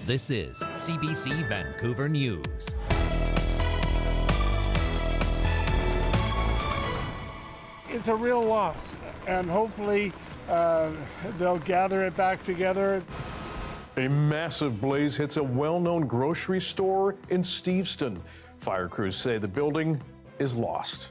This is CBC Vancouver News. It's a real loss, and hopefully they'll gather it back together. A massive blaze hits a well-known grocery store in Steveston. Fire crews say the building is lost.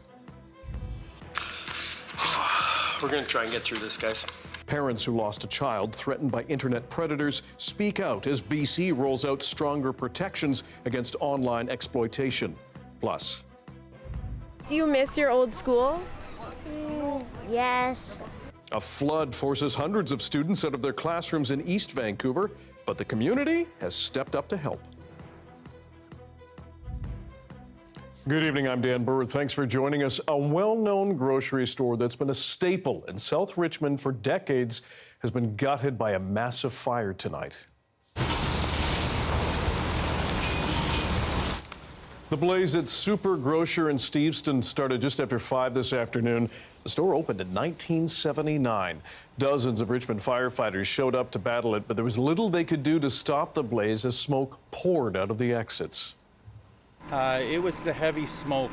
We're going to try and get through this, guys. Parents who lost a child threatened by internet predators speak out as BC rolls out stronger protections against online exploitation. Plus, do you miss your old school? Yes. A flood forces hundreds of students out of their classrooms in East Vancouver, but the community has stepped up to help. Good evening, I'm Dan Burritt. Thanks for joining us. A well-known grocery store that's been a staple in South Richmond for decades has been gutted by a massive fire tonight. The blaze at Super Grocer in Steveston started just after 5 this afternoon. The store opened in 1979. Dozens of Richmond firefighters showed up to battle it, but there was little they could do to stop the blaze as smoke poured out of the exits. It was the heavy smoke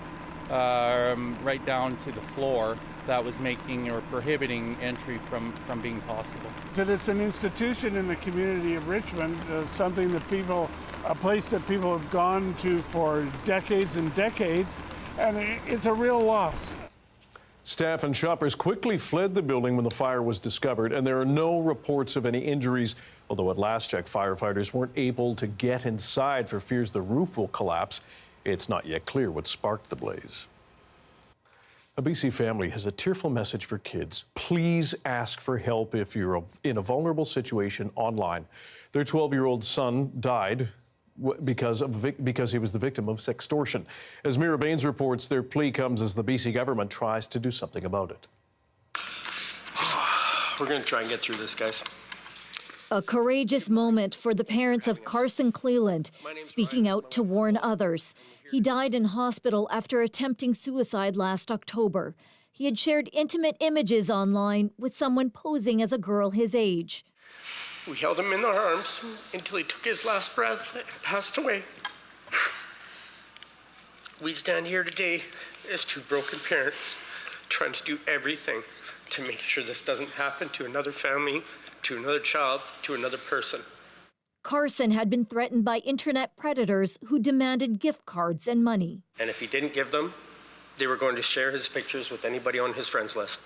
right down to the floor that was making or prohibiting entry from being possible. That it's an institution in the community of Richmond, a place that people have gone to for decades and decades, and it's a real loss. Staff and shoppers quickly fled the building when the fire was discovered, and there are no reports of any injuries, although at last check, firefighters weren't able to get inside for fears the roof will collapse. It's not yet clear what sparked the blaze. A BC family has a tearful message for kids. Please ask for help if you're in a vulnerable situation online. Their 12-year-old son died because he was the victim of sextortion. As Mira Baines reports, their plea comes as the BC government tries to do something about it. We're going to try and get through this, guys. A courageous moment for the parents of Carson Cleland, speaking out to warn others. He died in hospital after attempting suicide last October. He had shared intimate images online with someone posing as a girl his age. We held him in our arms until he took his last breath and passed away. We stand here today as two broken parents, trying to do everything to make sure this doesn't happen to another family, to another child, to another person. Carson had been threatened by internet predators who demanded gift cards and money. And if he didn't give them, they were going to share his pictures with anybody on his friends list.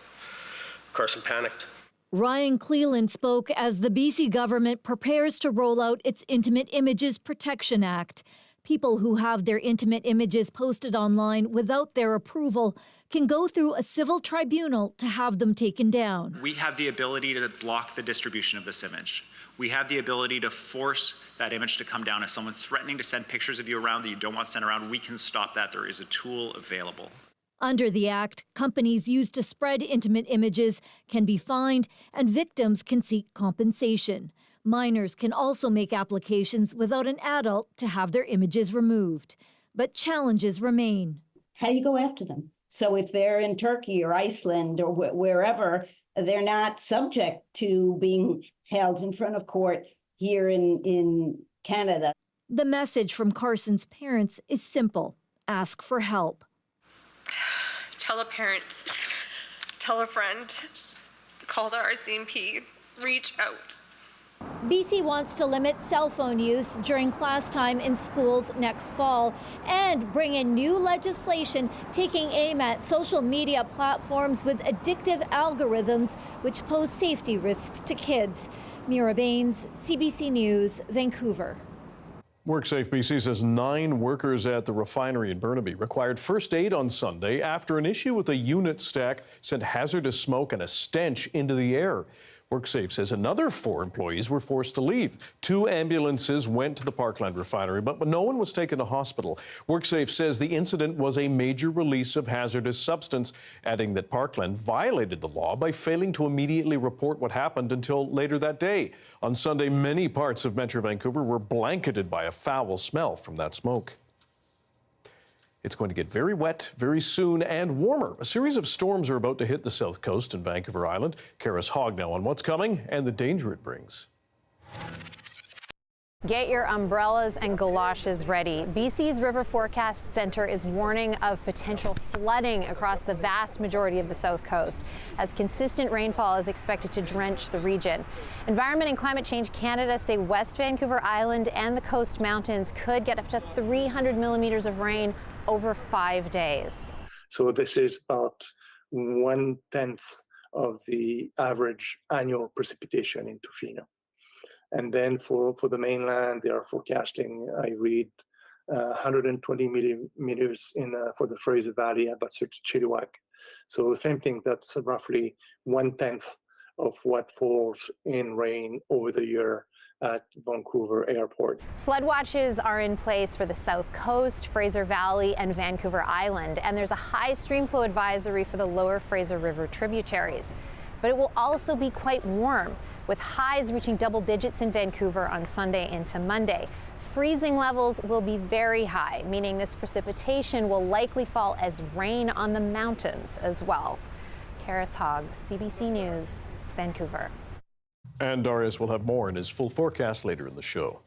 Carson panicked. Ryan Cleland spoke as the BC government prepares to roll out its Intimate Images Protection Act. People who have their intimate images posted online without their approval can go through a civil tribunal to have them taken down. We have the ability to block the distribution of this image. We have the ability to force that image to come down. If someone's threatening to send pictures of you around that you don't want sent around, we can stop that. There is a tool available. Under the Act, companies used to spread intimate images can be fined and victims can seek compensation. Minors can also make applications without an adult to have their images removed. But challenges remain. How do you go after them? So if they're in Turkey or Iceland or wherever, they're not subject to being held in front of court here in Canada. The message from Carson's parents is simple. Ask for help. Tell a parent, tell a friend, call the RCMP, reach out. BC wants to limit cell phone use during class time in schools next fall and bring in new legislation taking aim at social media platforms with addictive algorithms which pose safety risks to kids. Mira Baines, CBC News, Vancouver. WorkSafe BC says 9 workers at the refinery in Burnaby required first aid on Sunday after an issue with a unit stack sent hazardous smoke and a stench into the air. WorkSafe says another 4 employees were forced to leave. 2 ambulances went to the Parkland refinery, but no one was taken to hospital. WorkSafe says the incident was a major release of hazardous substance, adding that Parkland violated the law by failing to immediately report what happened until later that day. On Sunday, many parts of Metro Vancouver were blanketed by a foul smell from that smoke. It's going to get very wet very soon and warmer. A series of storms are about to hit the south coast and Vancouver Island. Karis Hogg now on what's coming and the danger it brings. Get your umbrellas and galoshes ready. BC's River Forecast Centre is warning of potential flooding across the vast majority of the south coast, as consistent rainfall is expected to drench the region. Environment and Climate Change Canada say West Vancouver Island and the Coast Mountains could get up to 300 millimeters of rain over 5 days. So this is about 1/10 of the average annual precipitation in Tofino. And then for the mainland, they are forecasting, I read, 120 millimeters for the Fraser Valley, about Chilliwack. So the same thing, that's roughly 1/10 of what falls in rain over the year at Vancouver Airport. Flood watches are in place for the South Coast, Fraser Valley, and Vancouver Island, and there's a high stream flow advisory for the lower Fraser River tributaries. But it will also be quite warm, with highs reaching double digits in Vancouver on Sunday into Monday. Freezing levels will be very high, meaning this precipitation will likely fall as rain on the mountains as well. Karis Hogg, CBC News, Vancouver. And Darius will have more in his full forecast later in the show.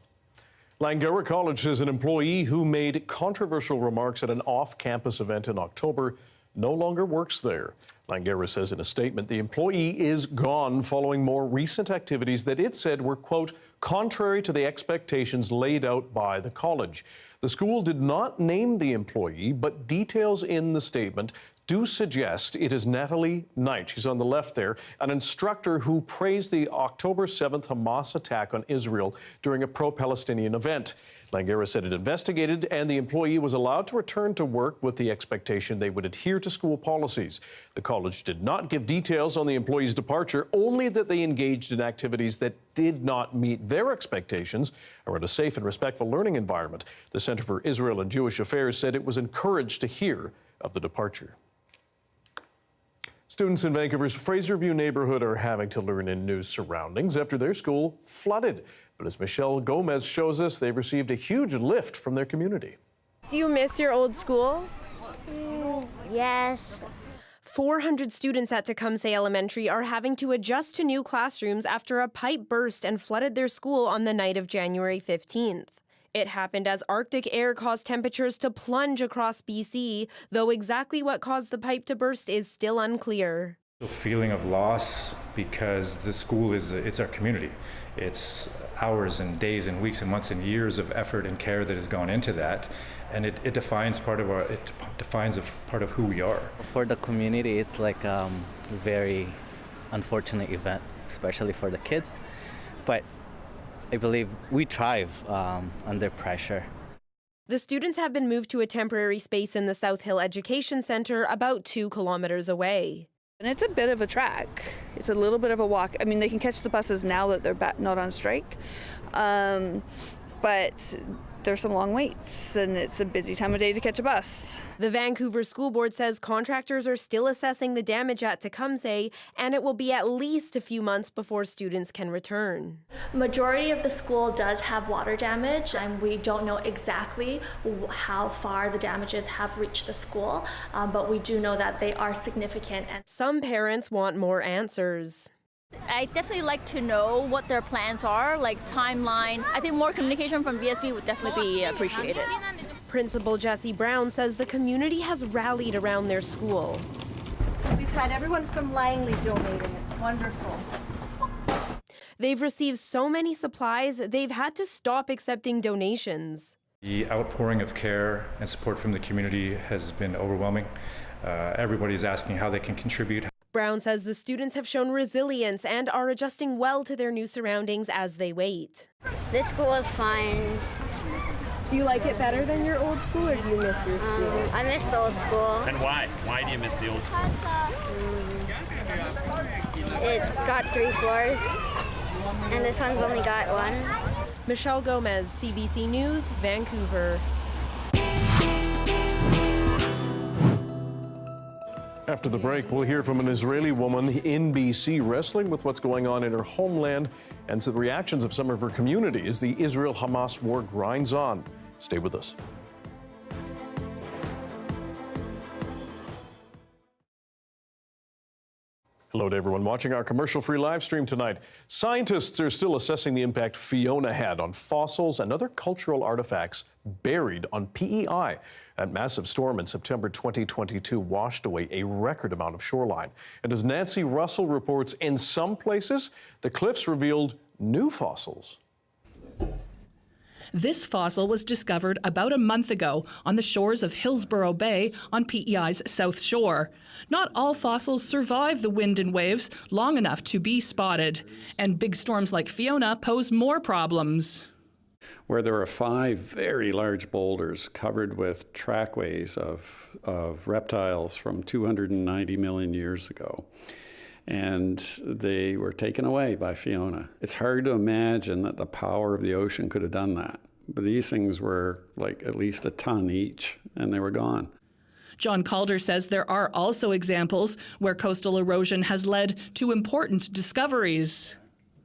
Langara College says an employee who made controversial remarks at an off-campus event in October no longer works there. Langara says in a statement the employee is gone following more recent activities that it said were, quote, contrary to the expectations laid out by the college. The school did not name the employee, but details in the statement do suggest it is Natalie Knight, she's on the left there, an instructor who praised the October 7th Hamas attack on Israel during a pro-Palestinian event. Langara said it investigated and the employee was allowed to return to work with the expectation they would adhere to school policies. The college did not give details on the employee's departure, only that they engaged in activities that did not meet their expectations around a safe and respectful learning environment. The Centre for Israel and Jewish Affairs said it was encouraged to hear of the departure. Students in Vancouver's Fraserview neighborhood are having to learn in new surroundings after their school flooded. But as Michelle Gomez shows us, they've received a huge lift from their community. Do you miss your old school? Yes. 400 students at Tecumseh Elementary are having to adjust to new classrooms after a pipe burst and flooded their school on the night of January 15th. It happened as Arctic air caused temperatures to plunge across BC, though exactly what caused the pipe to burst is still unclear. A feeling of loss because the school it's our community. It's hours and days and weeks and months and years of effort and care that has gone into that, and it defines part of part of who we are. For the community, it's like a very unfortunate event, especially for the kids. But I believe we thrive under pressure. The students have been moved to a temporary space in the South Hill Education Centre about 2 kilometers away. And it's a bit of a trek. It's a little bit of a walk. I mean, they can catch the buses now that they're not on strike, but there's some long waits, and it's a busy time of day to catch a bus. The Vancouver School Board says contractors are still assessing the damage at Tecumseh, and it will be at least a few months before students can return. Majority of the school does have water damage, and we don't know exactly how far the damages have reached the school, but we do know that they are significant. Some parents want more answers. I definitely like to know what their plans are, like timeline. I think more communication from VSB would definitely be appreciated. Principal Jessie Brown says the community has rallied around their school. We've had everyone from Langley donating. It's wonderful. They've received so many supplies, they've had to stop accepting donations. The outpouring of care and support from the community has been overwhelming. Everybody's asking how they can contribute. Brown says the students have shown resilience and are adjusting well to their new surroundings as they wait. This school is fine. Do you like it better than your old school, or do you miss your school? I miss the old school. And why? Why do you miss the old school? It's got 3 floors, and this one's only got 1. Michelle Gomez, CBC News, Vancouver. After the break, we'll hear from an Israeli woman in BC wrestling with what's going on in her homeland and the reactions of some of her community as the Israel-Hamas war grinds on. Stay with us. Hello to everyone watching our commercial-free live stream tonight. Scientists are still assessing the impact Fiona had on fossils and other cultural artifacts buried on PEI. That massive storm in September 2022 washed away a record amount of shoreline. And as Nancy Russell reports, in some places, the cliffs revealed new fossils. This fossil was discovered about a month ago on the shores of Hillsborough Bay on PEI's south shore. Not all fossils survive the wind and waves long enough to be spotted, and big storms like Fiona pose more problems. Where there are 5 very large boulders covered with trackways of reptiles from 290 million years ago. And they were taken away by Fiona. It's hard to imagine that the power of the ocean could have done that. But these things were like at least a ton each, and they were gone. John Calder says there are also examples where coastal erosion has led to important discoveries.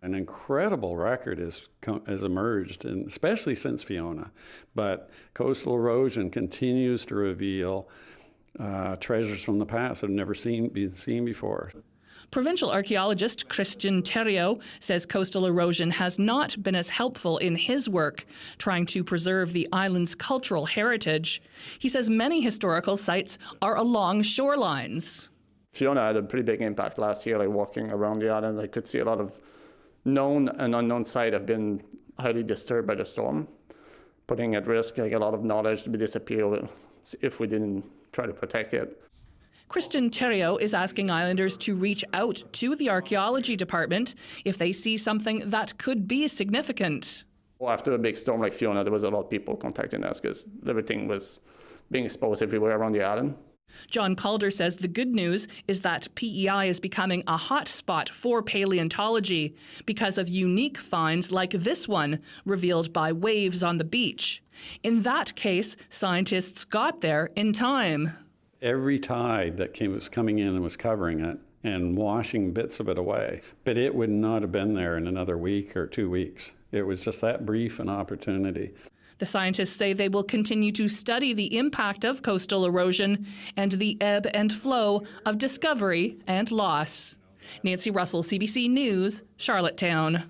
An incredible record has emerged, and especially since Fiona. But coastal erosion continues to reveal treasures from the past that have never been seen before. Provincial archaeologist Christian Thériault says coastal erosion has not been as helpful in his work, trying to preserve the island's cultural heritage. He says many historical sites are along shorelines. Fiona had a pretty big impact last year, like walking around the island. I could see a lot of known and unknown sites have been highly disturbed by the storm, putting at risk like a lot of knowledge to be disappeared if we didn't try to protect it. Christian Thériault is asking islanders to reach out to the archaeology department if they see something that could be significant. Well, after a big storm like Fiona, there was a lot of people contacting us because everything was being exposed everywhere around the island. John Calder says the good news is that PEI is becoming a hot spot for paleontology because of unique finds like this one revealed by waves on the beach. In that case, scientists got there in time. Every tide that was coming in and was covering it and washing bits of it away. But it would not have been there in another week or 2 weeks. It was just that brief an opportunity. The scientists say they will continue to study the impact of coastal erosion and the ebb and flow of discovery and loss. Nancy Russell, CBC News, Charlottetown.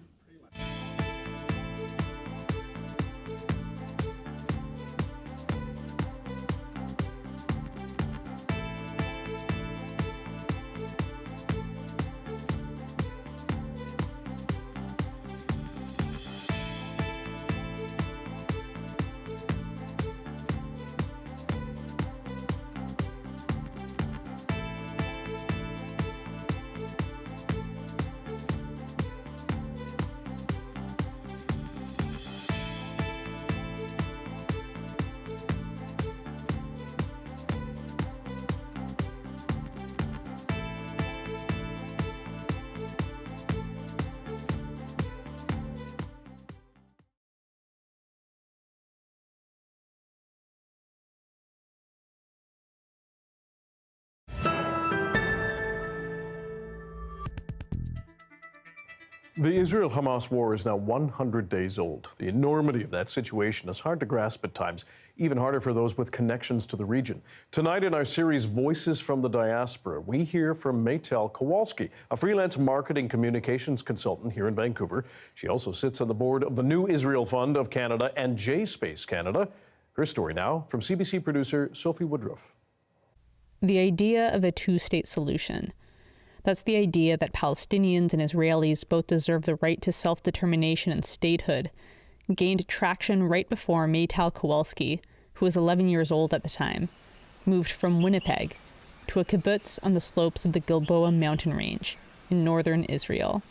The Israel-Hamas war is now 100 days old. The enormity of that situation is hard to grasp at times, even harder for those with connections to the region. Tonight in our series, Voices from the Diaspora, we hear from Maytel Kowalski, a freelance marketing communications consultant here in Vancouver. She also sits on the board of the New Israel Fund of Canada and J-Space Canada. Her story now from CBC producer Sophie Woodruff. The idea of a two-state solution. That's the idea that Palestinians and Israelis both deserve the right to self-determination and statehood, gained traction right before Maytel Kowalski, who was 11 years old at the time, moved from Winnipeg to a kibbutz on the slopes of the Gilboa mountain range in northern Israel.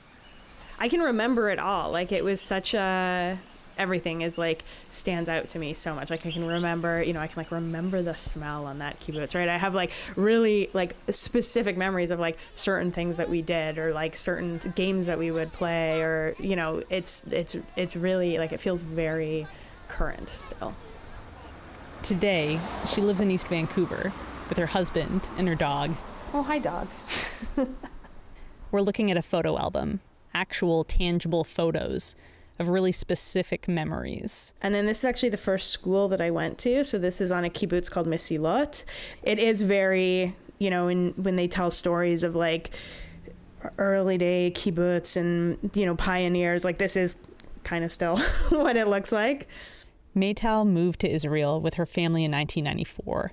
I can remember it all. Like, it was such a... Everything is like stands out to me so much. Like, I can remember, I can remember the smell on that kibbutz, right? I have really specific memories of certain things that we did, or certain games that we would play, or it's really it feels very current still. Today, she lives in East Vancouver with her husband and her dog. Oh, hi, dog. We're looking at a photo album, actual tangible photos of really specific memories. And then this is actually the first school that I went to. So this is on a kibbutz called Mesilot. It is very, when they tell stories of early day kibbutz and, pioneers. Like, this is kind of still what it looks like. Maytal moved to Israel with her family in 1994,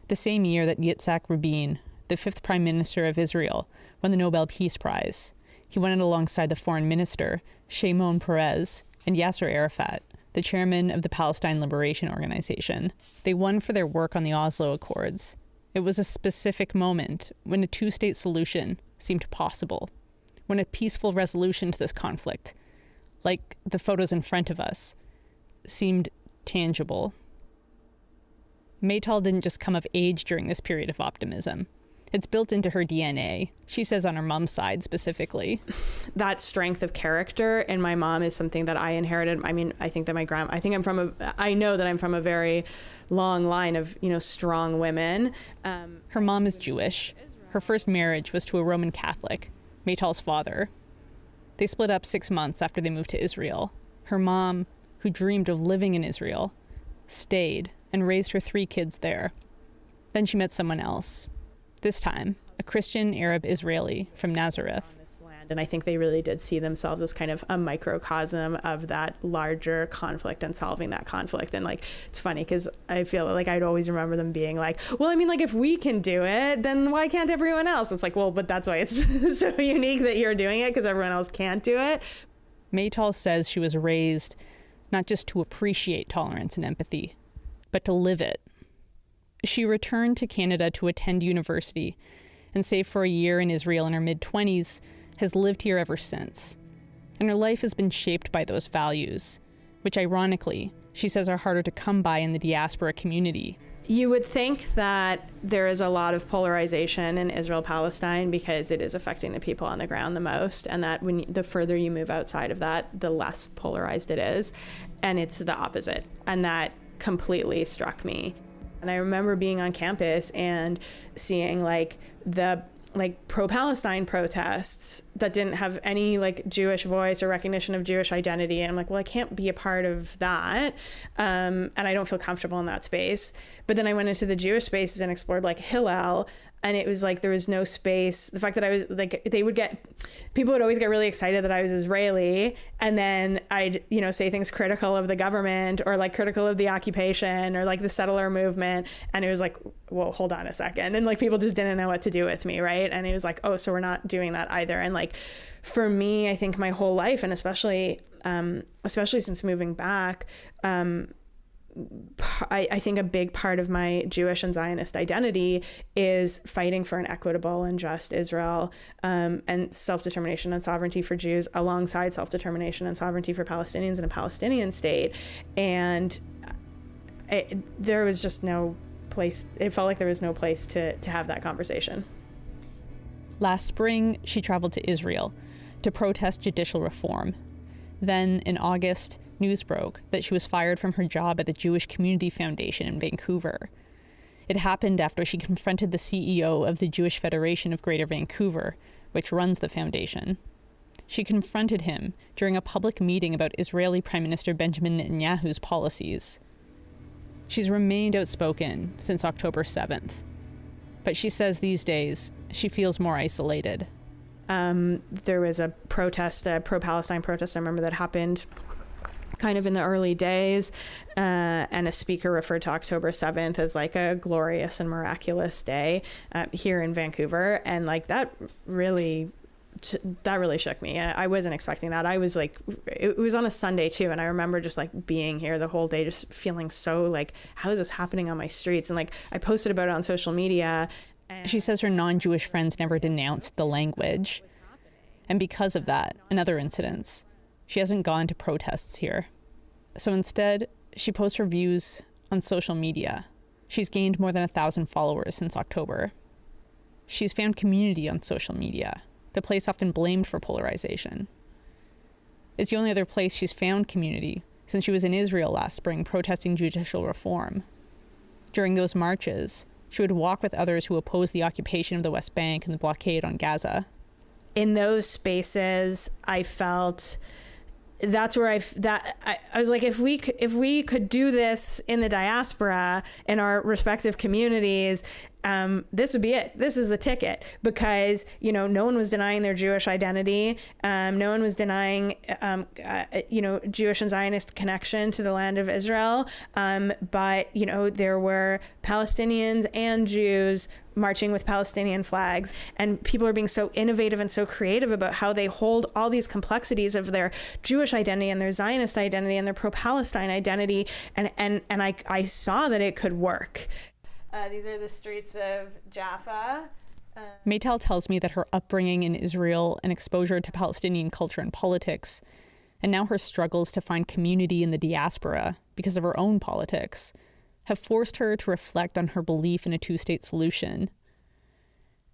the same year that Yitzhak Rabin, the 5th Prime Minister of Israel, won the Nobel Peace Prize. He won it alongside the foreign minister, Shimon Peres, and Yasser Arafat, the chairman of the Palestine Liberation Organization. They won for their work on the Oslo Accords. It was a specific moment when a two-state solution seemed possible, when a peaceful resolution to this conflict, like the photos in front of us, seemed tangible. Maytal didn't just come of age during this period of optimism. It's built into her DNA, she says, on her mom's side specifically. That strength of character in my mom is something that I inherited. I mean, I think that I know that I'm from a very long line of, strong women. Her mom is Jewish. Her first marriage was to a Roman Catholic, Maytal's father. They split up 6 months after they moved to Israel. Her mom, who dreamed of living in Israel, stayed and raised her 3 kids there. Then she met someone else. This time, a Christian Arab Israeli from Nazareth. And I think they really did see themselves as kind of a microcosm of that larger conflict and solving that conflict. And it's funny because I feel like I'd always remember them being like, well, I mean, if we can do it, then why can't everyone else? It's like, well, but that's why it's so unique that you're doing it, because everyone else can't do it. Maytal says she was raised not just to appreciate tolerance and empathy, but to live it. She returned to Canada to attend university and, save for a year in Israel in her mid-20s, has lived here ever since. And her life has been shaped by those values, which ironically, she says are harder to come by in the diaspora community. You would think that there is a lot of polarization in Israel-Palestine because it is affecting the people on the ground the most, and that the further you move outside of that, the less polarized it is. And it's the opposite. And that completely struck me. And I remember being on campus and seeing the pro-Palestine protests that didn't have any Jewish voice or recognition of Jewish identity. And I'm like, well, I can't be a part of that. And I don't feel comfortable in that space. But then I went into the Jewish spaces and explored Hillel. And it was there was no space. The fact that I was people would always get really excited that I was Israeli. And then I'd, say things critical of the government or critical of the occupation or the settler movement. And it was well, hold on a second. And people just didn't know what to do with me. Right. And it was oh, so we're not doing that either. And for me, I think my whole life, and especially since moving back, I think a big part of my Jewish and Zionist identity is fighting for an equitable and just Israel, and self-determination and sovereignty for Jews alongside self-determination and sovereignty for Palestinians and a Palestinian state. And there was just no place, it felt like there was no place to have that conversation. Last spring, she traveled to Israel to protest judicial reform. Then, in August, news broke that she was fired from her job at the Jewish Community Foundation in Vancouver. It happened after she confronted the CEO of the Jewish Federation of Greater Vancouver, which runs the foundation. She confronted him during a public meeting about Israeli Prime Minister Benjamin Netanyahu's policies. She's remained outspoken since October 7th, but she says these days she feels more isolated. There was a protest, a pro-Palestine protest, I remember, that happened kind of in the early days, and a speaker referred to October 7th as a glorious and miraculous day here in Vancouver. And that really shook me. I wasn't expecting that. I was it was on a Sunday too. And I remember just being here the whole day, just feeling so how is this happening on my streets? And I posted about it on social media. She says her non-Jewish friends never denounced the language. And because of that and other incidents, she hasn't gone to protests here. So instead, she posts her views on social media. She's gained more than 1,000 followers since October. She's found community on social media, the place often blamed for polarization. It's the only other place she's found community since she was in Israel last spring protesting judicial reform. During those marches, she would walk with others who opposed the occupation of the West Bank and the blockade on Gaza. In those spaces, I felt that's where I was if we could do this in the diaspora in our respective communities, this would be it. This is the ticket, because, you know, no one was denying their Jewish identity. No one was denying, you know, Jewish and Zionist connection to the land of Israel. But, you know, there were Palestinians and Jews marching with Palestinian flags, and people are being so innovative and so creative about how they hold all these complexities of their Jewish identity and their Zionist identity and their pro-Palestine identity, and I saw that it could work. These are the streets of Jaffa. Maytal tells me that her upbringing in Israel and exposure to Palestinian culture and politics, and now her struggles to find community in the diaspora because of her own politics, have forced her to reflect on her belief in a two-state solution.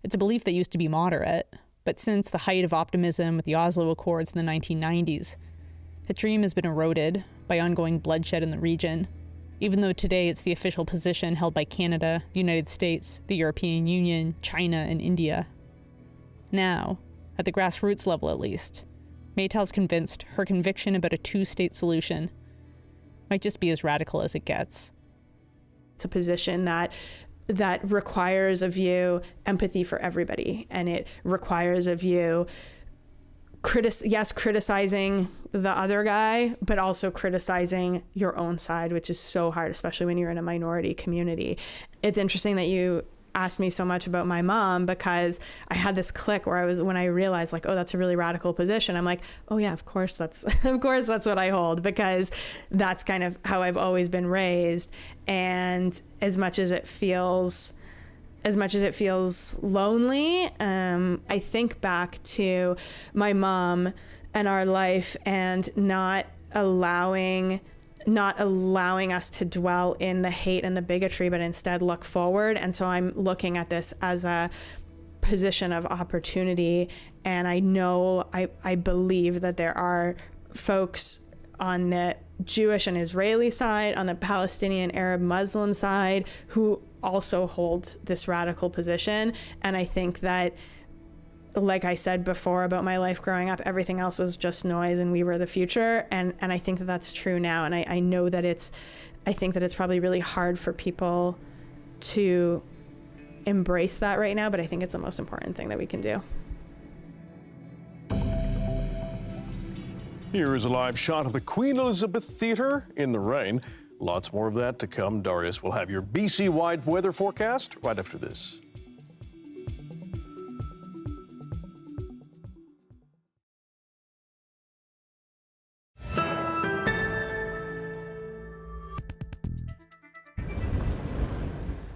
It's a belief that used to be moderate, but since the height of optimism with the Oslo Accords in the 1990s, that dream has been eroded by ongoing bloodshed in the region, even though today it's the official position held by Canada, the United States, the European Union, China, and India. Now, at the grassroots level at least, Maytal's convinced her conviction about a two-state solution might just be as radical as it gets. It's a position that requires of you empathy for everybody, and it requires of you criticizing the other guy, but also criticizing your own side, which is so hard, especially when you're in a minority community. It's interesting that you asked me so much about my mom, because I had this click where when I realized, like, oh, that's a really radical position. I'm like, oh yeah, of course that's what I hold, because that's kind of how I've always been raised. And as much as it feels lonely, I think back to my mom and our life, and not allowing us to dwell in the hate and the bigotry, but instead look forward. And so I'm looking at this as a position of opportunity. And I believe that there are folks on the Jewish and Israeli side, on the Palestinian, Arab, Muslim side, who also hold this radical position. And I think that, like I said before about my life growing up, everything else was just noise and we were the future. And I think that that's true now. And I know that I think that it's probably really hard for people to embrace that right now, but I think it's the most important thing that we can do. Here is a live shot of the Queen Elizabeth Theatre in the rain. Lots more of that to come. Darius will have your BC-wide weather forecast right after this.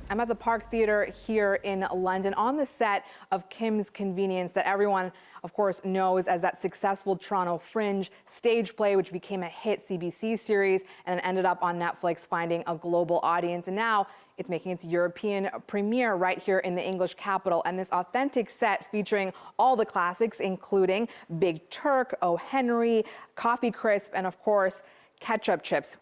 I'm at the Park Theatre here in London on the set of Kim's Convenience, that everyone, of course, knows as that successful Toronto Fringe stage play, which became a hit CBC series and ended up on Netflix finding a global audience. And now it's making its European premiere right here in the English capital. And this authentic set featuring all the classics, including Big Turk, O. Henry, Coffee Crisp, and of course, ketchup chips,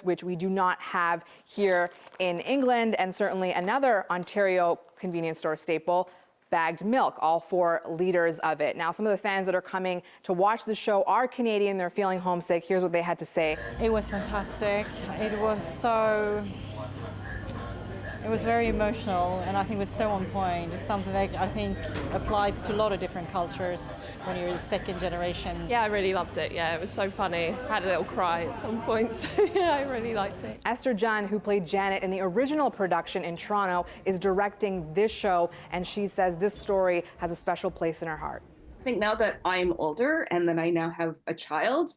which we do not have here in England, and certainly another Ontario convenience store staple, bagged milk, all 4 liters of it. Now, some of the fans that are coming to watch the show are Canadian. They're feeling homesick. Here's what they had to say. It was fantastic. It was very emotional, and I think it was so on point. It's something that I think applies to a lot of different cultures when you're a second generation. Yeah, I really loved it. Yeah, it was so funny. Had a little cry at some points. Yeah, I really liked it. Esther Jahn, who played Janet in the original production in Toronto, is directing this show, and she says this story has a special place in her heart. I think now that I'm older and that I now have a child,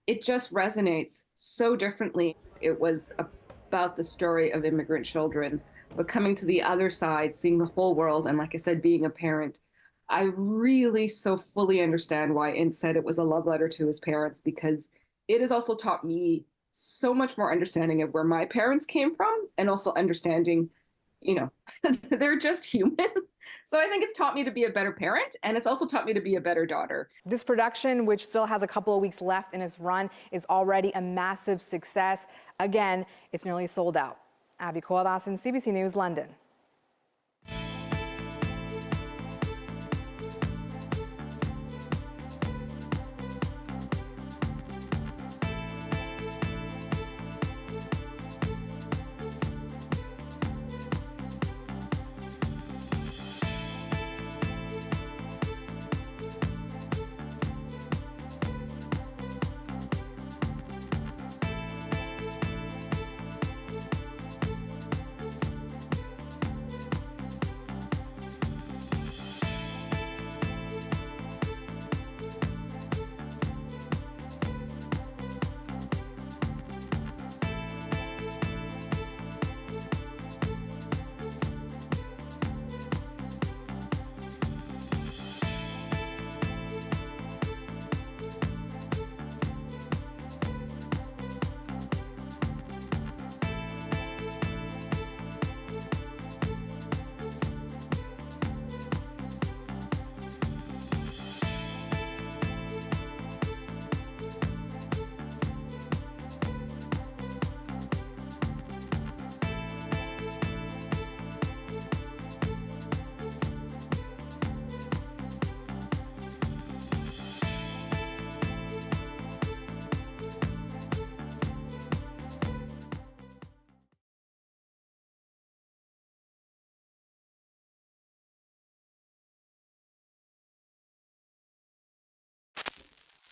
it just resonates so differently. It was about the story of immigrant children, but coming to the other side, seeing the whole world, and like I said, being a parent, I really so fully understand why Int said it was a love letter to his parents, because it has also taught me so much more understanding of where my parents came from, and also understanding, they're just human. So I think it's taught me to be a better parent, and it's also taught me to be a better daughter. This production, which still has a couple of weeks left in its run, is already a massive success. Again, it's nearly sold out. Abby Koalasan, CBC News, London.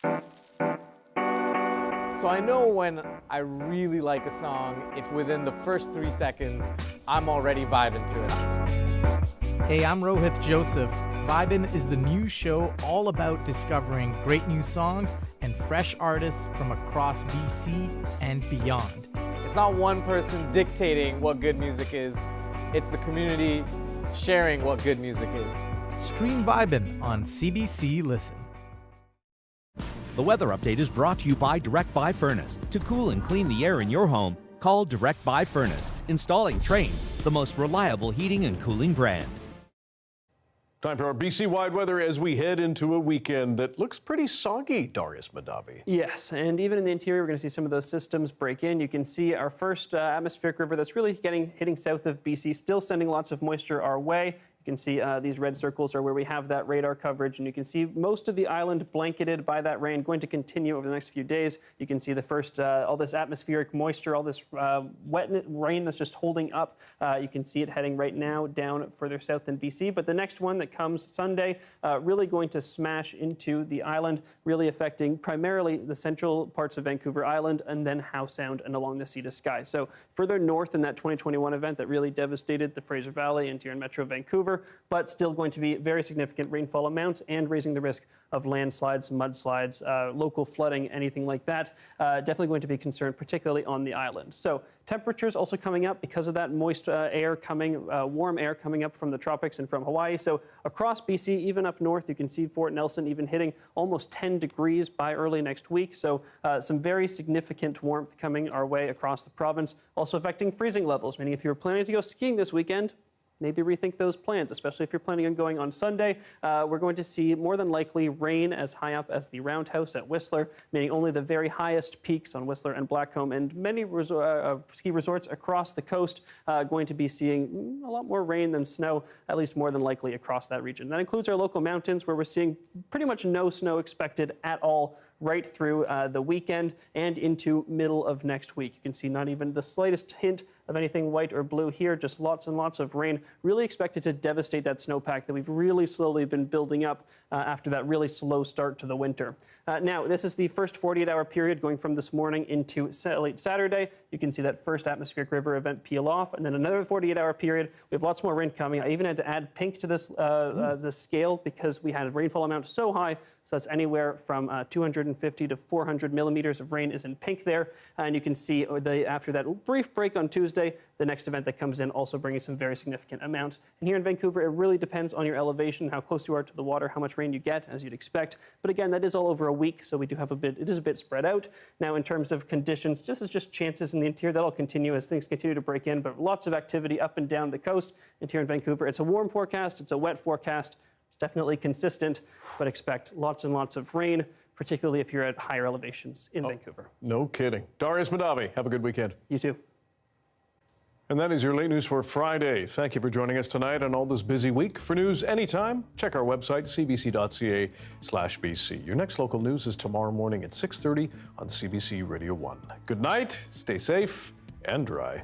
So I know when I really like a song, if within the first 3 seconds, I'm already vibing to it. Hey, I'm Rohith Joseph. Vibin' is the new show all about discovering great new songs and fresh artists from across BC and beyond. It's not one person dictating what good music is, it's the community sharing what good music is. Stream Vibin' on CBC Listen. The weather update is brought to you by Direct Buy Furnace. To cool and clean the air in your home, call Direct Buy Furnace. Installing Trane, the most reliable heating and cooling brand. Time for our BC-wide weather as we head into a weekend that looks pretty soggy, Darius Madavi. Yes, and even in the interior, we're going to see some of those systems break in. You can see our first atmospheric river that's really hitting south of BC, still sending lots of moisture our way. You can see these red circles are where we have that radar coverage, and you can see most of the island blanketed by that rain, going to continue over the next few days. You can see the first, all this atmospheric moisture, all this wet rain that's just holding up. You can see it heading right now down further south than BC, but the next one that comes Sunday, really going to smash into the island, really affecting primarily the central parts of Vancouver Island and then Howe Sound and along the sea to sky. So further north in that 2021 event that really devastated the Fraser Valley and here in Metro Vancouver, but still going to be very significant rainfall amounts and raising the risk of landslides, mudslides, local flooding, anything like that. Definitely going to be concerned, particularly on the island. So temperatures also coming up because of that moist air coming, warm air coming up from the tropics and from Hawaii. So across BC, even up north, you can see Fort Nelson even hitting almost 10 degrees by early next week. So some very significant warmth coming our way across the province, also affecting freezing levels, meaning if you're planning to go skiing this weekend, maybe rethink those plans, especially if you're planning on going on Sunday. We're going to see more than likely rain as high up as the Roundhouse at Whistler, meaning only the very highest peaks on Whistler and Blackcomb, and many ski resorts across the coast going to be seeing a lot more rain than snow, at least more than likely across that region. That includes our local mountains, where we're seeing pretty much no snow expected at all right through the weekend and into middle of next week. You can see not even the slightest hint of anything white or blue here, just lots and lots of rain, really expected to devastate that snowpack that we've really slowly been building up after that really slow start to the winter. Now, this is the first 48-hour period going from this morning into late Saturday. You can see that first atmospheric river event peel off, and then another 48-hour period. We have lots more rain coming. I even had to add pink to this scale because we had rainfall amounts so high. So that's anywhere from 250 to 400 millimeters of rain is in pink there. And you can see after that brief break on Tuesday, the next event that comes in also bringing some very significant amounts. And here in Vancouver, it really depends on your elevation, how close you are to the water, how much rain you get, as you'd expect. But again, that is all over a week, so we do have it is a bit spread out. Now, in terms of conditions, just chances in the interior, that'll continue as things continue to break in, but lots of activity up and down the coast. And here in Vancouver, it's a warm forecast, it's a wet forecast. It's definitely consistent, but expect lots and lots of rain, particularly if you're at higher elevations in Vancouver. No kidding. Darius Madavi, have a good weekend. You too. And that is your late news for Friday. Thank you for joining us tonight on all this busy week. For news anytime, check our website, cbc.ca/BC. Your next local news is tomorrow morning at 6:30 on CBC Radio 1. Good night, stay safe and dry.